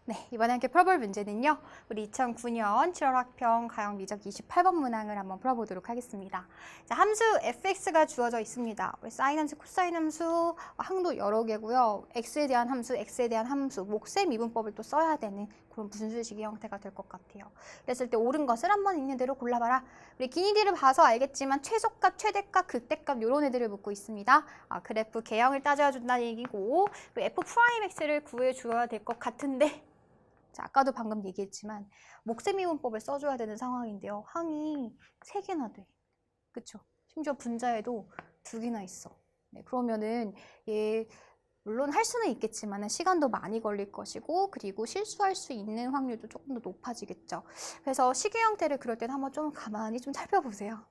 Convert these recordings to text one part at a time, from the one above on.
네, 이번에 함께 풀어볼 문제는요. 우리 2009년 7월 학평 가형 미적 28번 문항을 한번 풀어보도록 하겠습니다. 자, 함수 fx가 주어져 있습니다. 우리 사인 함수, 코사인 함수, 항도 여러 개고요. x에 대한 함수, x에 대한 함수, 몫의 미분법을 또 써야 되는 그런 분수식의 형태가 될 것 같아요. 그랬을 때 옳은 것을 한번 있는 대로 골라봐라. 우리 기니디를 봐서 알겠지만 최소값, 최대값, 극대값 이런 애들을 묻고 있습니다. 그래프 개형을 따져준다는 얘기고 f'x를 구해줘야 될 것 같은데 자, 아까도 방금 얘기했지만 몫의 미분법을 써줘야 되는 상황인데요. 항이 3개나 돼. 그쵸? 심지어 분자에도 2개나 있어. 네, 그러면은 얘 물론 할 수는 있겠지만 시간도 많이 걸릴 것이고 그리고 실수할 수 있는 확률도 조금 더 높아지겠죠. 그래서 식의 형태를 그럴 때는 한번 좀 가만히 좀 살펴보세요.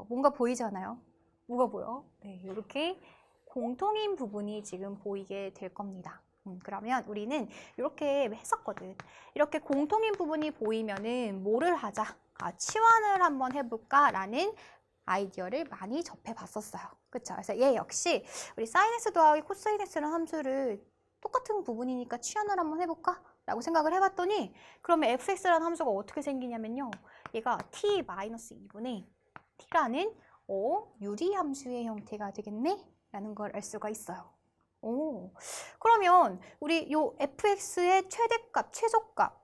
뭔가 보이잖아요. 뭐가 보여? 네, 이렇게 공통인 부분이 지금 보이게 될 겁니다. 그러면 우리는 이렇게 했었거든. 이렇게 공통인 부분이 보이면은 뭐를 하자? 치환을 한번 해볼까? 라는 아이디어를 많이 접해봤었어요. 그쵸? 그래서 얘 역시 우리 사인 x 더하기 코사인 x라는 함수를 똑같은 부분이니까 치환을 한번 해볼까? 라고 생각을 해봤더니 그러면 fx라는 함수가 어떻게 생기냐면요. 얘가 t-2분의 t라는 유리함수의 형태가 되겠네? 라는 걸 알 수가 있어요. 그러면 우리 요 fx의 최대값, 최소값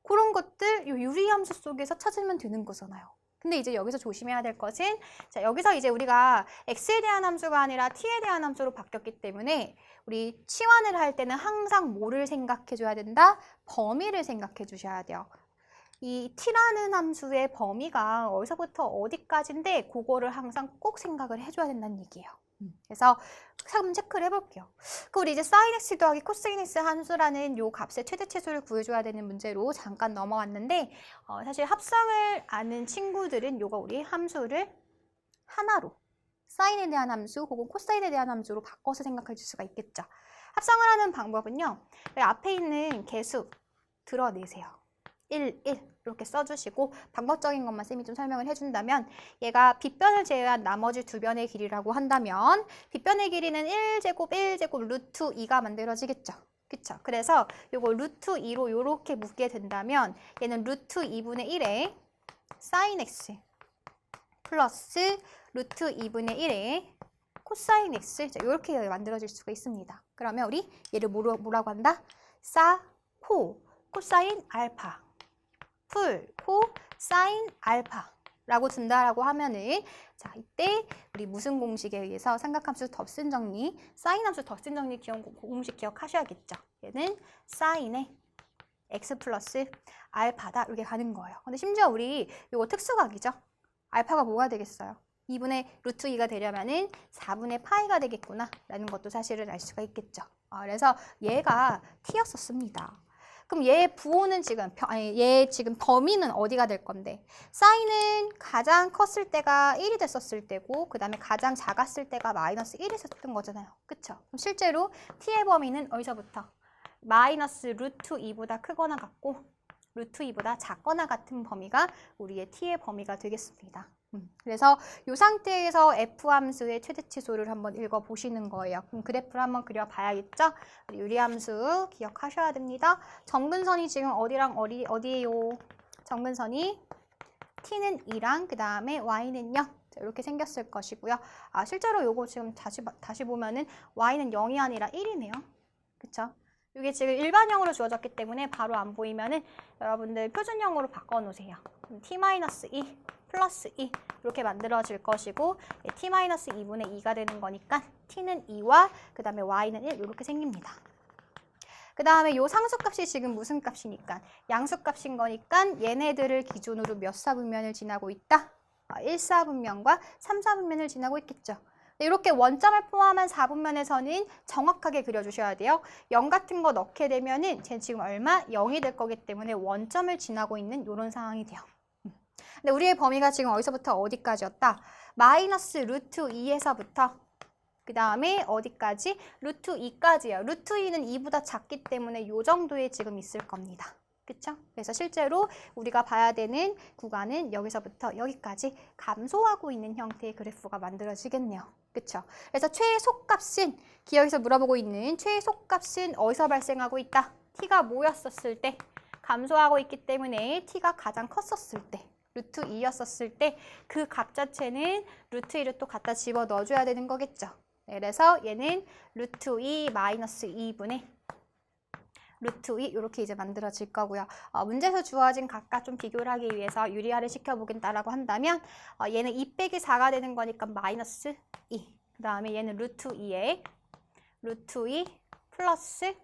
그런 것들 요 유리함수 속에서 찾으면 되는 거잖아요. 근데 이제 여기서 조심해야 될 것은 자, 여기서 이제 우리가 x에 대한 함수가 아니라 t에 대한 함수로 바뀌었기 때문에 우리 치환을 할 때는 항상 뭐를 생각해 줘야 된다? 범위를 생각해 주셔야 돼요. 이 t라는 함수의 범위가 어디서부터 어디까지인데 그거를 항상 꼭 생각을 해줘야 된다는 얘기예요. 그래서 한번 체크를 해볼게요. 우리 이제 sin x 더하기 코사인 x 함수라는 요 값의 최대 최소를 구해줘야 되는 문제로 잠깐 넘어왔는데 사실 합성을 아는 친구들은 요거 우리 함수를 하나로 사인에 대한 함수 혹은 코사인에 대한 함수로 바꿔서 생각해 줄 수가 있겠죠. 합성을 하는 방법은요. 앞에 있는 개수 드러내세요. 1, 1 이렇게 써주시고 방법적인 것만 쌤이 좀 설명을 해준다면 얘가 빗변을 제외한 나머지 두 변의 길이라고 한다면 빗변의 길이는 1제곱 1제곱 루트 2가 만들어지겠죠. 그쵸? 그래서 요거 루트 2로 요렇게 묶게 된다면 얘는 루트 2분의 1에 사인 x 플러스 루트 2분의 1에 코사인 x 이렇게 만들어질 수가 있습니다. 그러면 우리 얘를 뭐라고 한다? 코사인 알파 풀, 코, 사인, 알파라고 둔다라고 하면은 자 이때 우리 무슨 공식에 의해서 삼각함수 덧셈 정리, 사인 함수 덧셈 정리 공식 기억하셔야겠죠. 얘는 사인의 x 플러스 알파다 이렇게 가는 거예요. 근데 심지어 우리 이거 특수각이죠. 알파가 뭐가 되겠어요? 2분의 루트 2가 되려면은 4분의 파이가 되겠구나 라는 것도 사실은 알 수가 있겠죠. 그래서 얘가 t였었습니다. 그럼 얘 부호는 지금 얘 지금 범위는 어디가 될 건데 사인은 가장 컸을 때가 1이 됐었을 때고 그 다음에 가장 작았을 때가 마이너스 1이 됐었던 거잖아요. 그쵸? 그럼 실제로 t의 범위는 어디서부터? 마이너스 루트 2보다 크거나 같고 루트 2보다 작거나 같은 범위가 우리의 t의 범위가 되겠습니다. 그래서 이 상태에서 f 함수의 최대치수를 한번 읽어보시는 거예요. 그럼 그래프를 한번 그려봐야겠죠? 유리함수 기억하셔야 됩니다. 정근선이 지금 어디랑 어디예요? 정근선이 t는 2랑 그 다음에 y는요. 이렇게 생겼을 것이고요. 실제로 요거 지금 다시 보면은 y는 0이 아니라 1이네요. 그쵸? 이게 지금 일반형으로 주어졌기 때문에 바로 안 보이면은 여러분들 표준형으로 바꿔놓으세요. t-2 플러스 2 이렇게 만들어질 것이고 t-2분의 2가 되는 거니까 t는 2와 그 다음에 y는 1 이렇게 생깁니다. 그 다음에 요 상수값이 지금 무슨 값이니까 양수값인 거니까 얘네들을 기준으로 몇 사분면을 지나고 있다? 1사분면과 3사분면을 지나고 있겠죠. 이렇게 원점을 포함한 4분면에서는 정확하게 그려주셔야 돼요. 0 같은 거 넣게 되면은 쟤 지금 얼마? 0이 될 거기 때문에 원점을 지나고 있는 이런 상황이 돼요. 근데 우리의 범위가 지금 어디서부터 어디까지였다? 마이너스 루트 2에서부터 그 다음에 어디까지? 루트 2까지예요. 루트 2는 2보다 작기 때문에 이 정도에 지금 있을 겁니다. 그쵸? 그래서 실제로 우리가 봐야 되는 구간은 여기서부터 여기까지 감소하고 있는 형태의 그래프가 만들어지겠네요. 그쵸? 그래서 최소값은 기억에서 물어보고 있는 최소값은 어디서 발생하고 있다? t가 뭐였었을 때? 감소하고 있기 때문에 t가 가장 컸었을 때, 루트 2였었을 때 그 값 자체는 루트 2를 또 갖다 집어 넣어줘야 되는 거겠죠. 네, 그래서 얘는 루트 2 마이너스 2분의 루트 2 이렇게 이제 만들어질 거고요. 문제에서 주어진 값과 좀 비교를 하기 위해서 유리화를 시켜보겠다라고 한다면 얘는 2 빼기 4가 되는 거니까 마이너스 2. 그 다음에 얘는 루트 2에 루트 2 플러스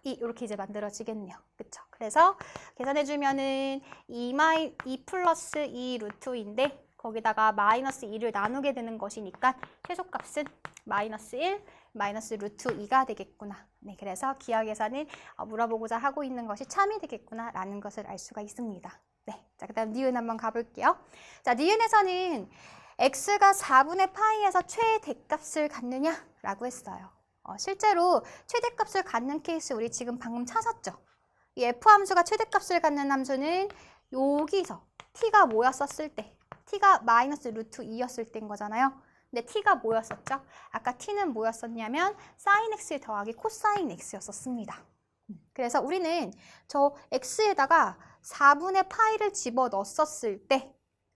2 이렇게 이제 만들어지겠네요. 그쵸? 그래서 계산해주면은 2 플러스 2 루트 2인데 거기다가 마이너스 2를 나누게 되는 것이니까 최소값은 마이너스 1, 마이너스 루트 2가 되겠구나. 네, 그래서 기하 계산을 물어보고자 하고 있는 것이 참이 되겠구나 라는 것을 알 수가 있습니다. 네, 자, 그 다음 니은 한번 가볼게요. 자, 니은에서는 x가 4분의 파이에서 최대값을 갖느냐라고 했어요. 실제로 최대값을 갖는 케이스 우리 지금 방금 찾았죠. 이 f 함수가 최대값을 갖는 함수는 여기서 t가 뭐였었을 때, t가 마이너스 루트 2였을 때인 거잖아요. 근데 t가 뭐였었죠? 아까 t는 뭐였었냐면 sin x 더하기 코사인 x였었습니다. 그래서 우리는 저 x에다가 4분의 파이를 집어 넣었을 때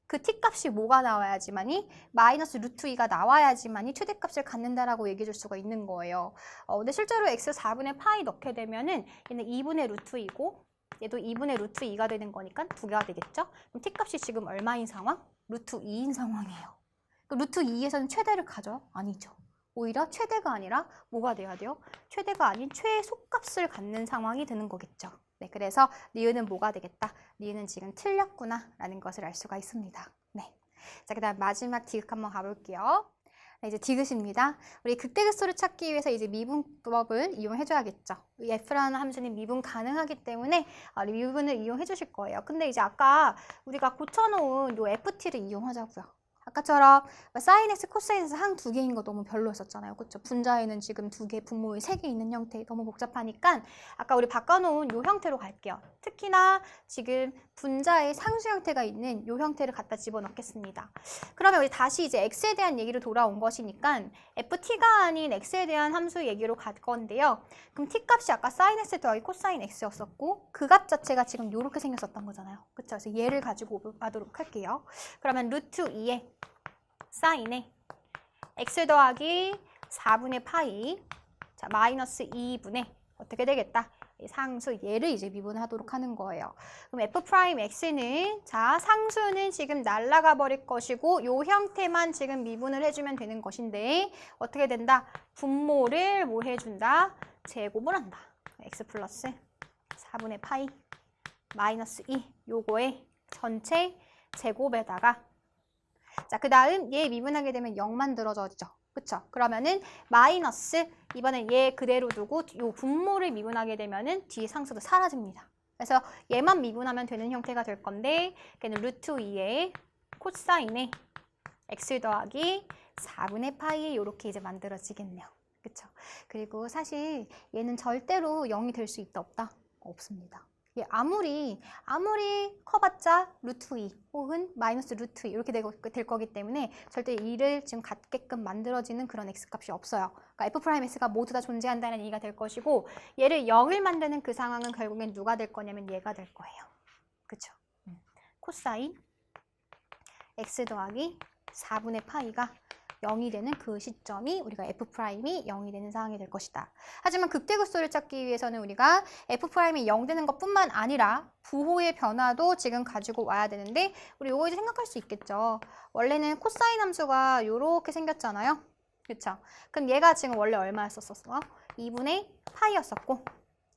그 t값이 뭐가 나와야지만이 마이너스 루트 2가 나와야지만이 최대값을 갖는다라고 얘기해 줄 수가 있는 거예요. 근데 실제로 x 4분의 파이 넣게 되면은 얘는 2분의 루트 2고 얘도 2분의 루트 2가 되는 거니까 2개가 되겠죠? 그럼 t값이 지금 얼마인 상황? 루트 2인 상황이에요. 루트 2에서는 최대를 가져? 아니죠. 오히려 최대가 아니라 뭐가 돼야 돼요? 최대가 아닌 최소값을 갖는 상황이 되는 거겠죠. 네, 그래서 니은은 뭐가 되겠다? 니은은 지금 틀렸구나 라는 것을 알 수가 있습니다. 네, 자, 그 다음 마지막 디귿 한번 가볼게요. 네, 이제 디귿입니다. 우리 극대극소를 찾기 위해서 이제 미분법을 이용해줘야겠죠. 이 f라는 함수는 미분 가능하기 때문에 미분을 이용해 주실 거예요. 근데 이제 아까 우리가 고쳐놓은 요 ft를 이용하자고요. 아까처럼 sin x, 코사인 x 항 2개인 거 너무 별로였었잖아요. 그렇죠? 분자에는 지금 2개, 분모에 3개 있는 형태 너무 복잡하니까 아까 우리 바꿔놓은 요 형태로 갈게요. 특히나 지금 분자의 상수 형태가 있는 요 형태를 갖다 집어넣겠습니다. 그러면 우리 다시 이제 x에 대한 얘기로 돌아온 것이니까 ft가 아닌 x에 대한 함수 얘기로 갈 건데요. 그럼 t값이 아까 sin x 더하기 코사인 x였었고 그 값 자체가 지금 요렇게 생겼었던 거잖아요. 그렇죠? 그래서 얘를 가지고 가도록 할게요. 그러면 루트 2에 사인에 x 더하기 4분의 파이 자 마이너스 2분의 어떻게 되겠다? 상수 얘를 이제 미분하도록 하는 거예요. 그럼 f'x는 자 상수는 지금 날아가 버릴 것이고 요 형태만 지금 미분을 해주면 되는 것인데 어떻게 된다? 분모를 뭐 해준다? 제곱을 한다. x 플러스 4분의 파이 마이너스 2 요거에 전체 제곱에다가 자, 그 다음 얘 미분하게 되면 0 만들어져죠. 그쵸? 그러면은 마이너스 이번엔 얘 그대로 두고 요 분모를 미분하게 되면은 뒤에 상수도 사라집니다. 그래서 얘만 미분하면 되는 형태가 될 건데 걔는 루트 2에 코사인에 x 더하기 4분의 파이 이렇게 이제 만들어지겠네요. 그쵸? 그리고 사실 얘는 절대로 0이 될 수 있다 없다? 없습니다. 아무리 커봤자 루트 2 혹은 마이너스 루트 2 이렇게 될 거기 때문에 절대 2를 지금 갖게끔 만들어지는 그런 x값이 없어요. 그러니까 f'x가 모두 다 존재한다는 얘기가 될 것이고 얘를 0을 만드는 그 상황은 결국엔 누가 될 거냐면 얘가 될 거예요. 그쵸? 코사인 x 더하기 4분의 파이가 0이 되는 그 시점이 우리가 f'이 0이 되는 상황이 될 것이다. 하지만 극대극소를 찾기 위해서는 우리가 f'이 0 되는 것뿐만 아니라 부호의 변화도 지금 가지고 와야 되는데 우리 이거 이제 생각할 수 있겠죠. 원래는 코사인 함수가 이렇게 생겼잖아요. 그렇죠? 그럼 얘가 지금 원래 얼마였었어? 2분의 파이였었고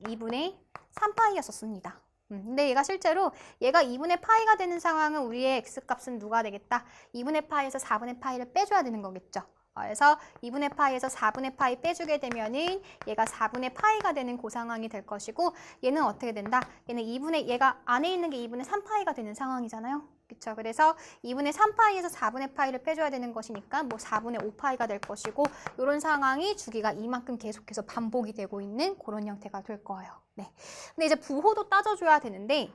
2분의 3파이였었습니다. 근데 얘가 실제로 얘가 2분의 파이가 되는 상황은 우리의 x값은 누가 되겠다? 2분의 파이에서 4분의 파이를 빼줘야 되는 거겠죠. 그래서 2분의 파이에서 4분의 파이 빼주게 되면은 얘가 4분의 파이가 되는 그 상황이 될 것이고 얘는 어떻게 된다? 얘는 얘가 안에 있는 게 2분의 3파이가 되는 상황이잖아요. 그쵸? 그래서 2분의 3파이에서 4분의 파이를 빼줘야 되는 것이니까 뭐 4분의 5파이가 될 것이고 이런 상황이 주기가 이만큼 계속해서 반복이 되고 있는 그런 형태가 될 거예요. 네. 근데 이제 부호도 따져줘야 되는데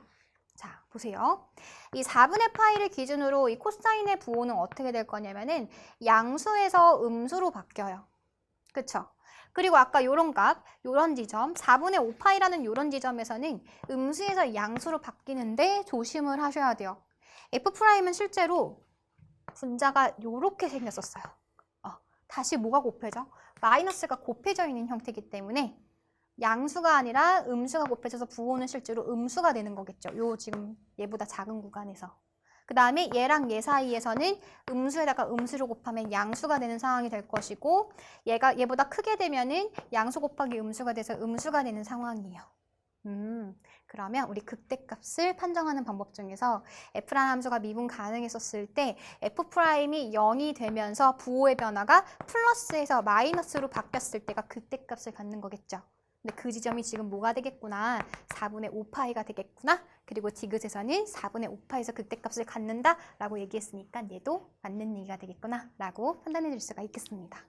자, 보세요. 이 4분의 파이를 기준으로 이 코사인의 부호는 어떻게 될 거냐면은 양수에서 음수로 바뀌어요. 그쵸? 그리고 아까 요런 값, 요런 지점, 4분의 5파이라는 요런 지점에서는 음수에서 양수로 바뀌는데 조심을 하셔야 돼요. F'은 실제로 분자가 요렇게 생겼었어요. 다시 뭐가 곱해져? 마이너스가 곱해져 있는 형태이기 때문에 양수가 아니라 음수가 곱해져서 부호는 실제로 음수가 되는 거겠죠. 요 지금 얘보다 작은 구간에서. 그 다음에 얘랑 얘 사이에서는 음수에다가 음수를 곱하면 양수가 되는 상황이 될 것이고 얘보다 크게 되면은 양수 곱하기 음수가 돼서 음수가 되는 상황이에요. 그러면 우리 극대값을 판정하는 방법 중에서 f라는 함수가 미분 가능했었을 때 f'이 0이 되면서 부호의 변화가 플러스에서 마이너스로 바뀌었을 때가 극대값을 갖는 거겠죠. 근데 그 지점이 지금 뭐가 되겠구나? 4분의 5파이가 되겠구나? 그리고 디귿에서는 4분의 5파에서 극대값을 갖는다 라고 얘기했으니까 얘도 맞는 얘기가 되겠구나 라고 판단해 줄 수가 있겠습니다.